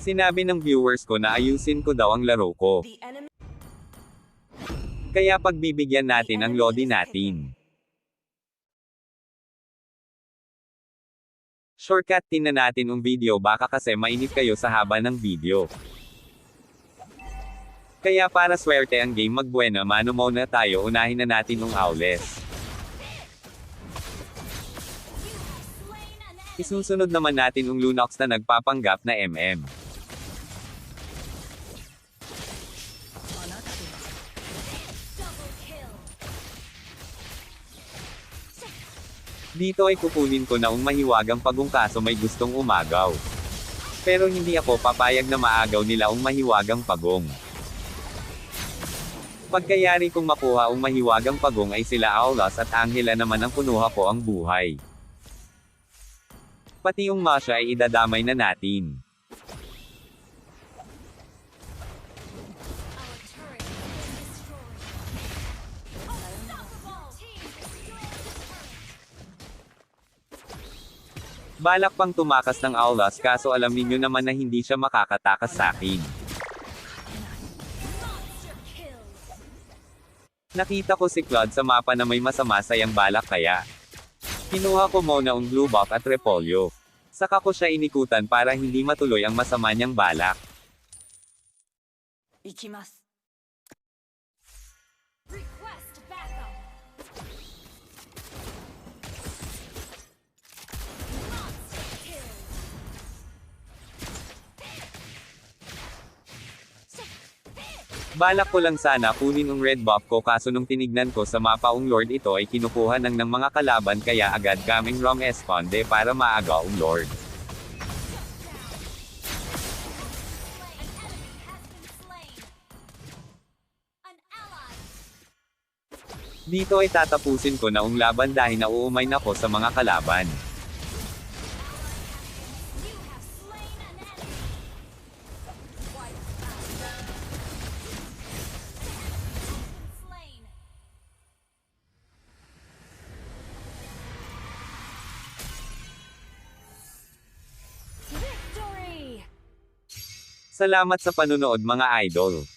Sinabi ng viewers ko na ayusin ko daw ang laro ko. Kaya pagbibigyan natin ang lodi natin. Shortcut na natin ang video baka kasi mainip kayo sa haba ng video. Kaya para swerte ang game magbuena mano muna tayo unahin na natin ang Owless. Isusunod naman natin ang Lunox na nagpapanggap na MM. Dito ay kukunin ko na ang mahiwagang pagong kaso may gustong umagaw. Pero hindi ako papayag na maagaw nila ang mahiwagang pagong. Pagkayari kong makuha ang mahiwagang pagong ay sila Aulas at Angela naman ang kunuha ko ang buhay. Pati yung Masha ay idadamay na natin. Balak pang tumakas ng Aulas kaso alam ninyo naman na hindi siya makakatakas sa akin. Nakita ko si Claude sa mapa na may masama sayang balak kaya kinuha ko muna ang blue buff at repolyo. Saka ko siya inikutan para hindi matuloy ang masama niyang balak. Ikimasu. Balak ko lang sana kunin ang red buff ko kaso nung tinignan ko sa mapa ang lord ito ay kinukuha ng mga kalaban kaya agad kaming wrong esconde para maaga ang lord. Dito ay tatapusin ko na ang laban dahil nauumay na ko sa mga kalaban. Salamat sa panunood mga idol.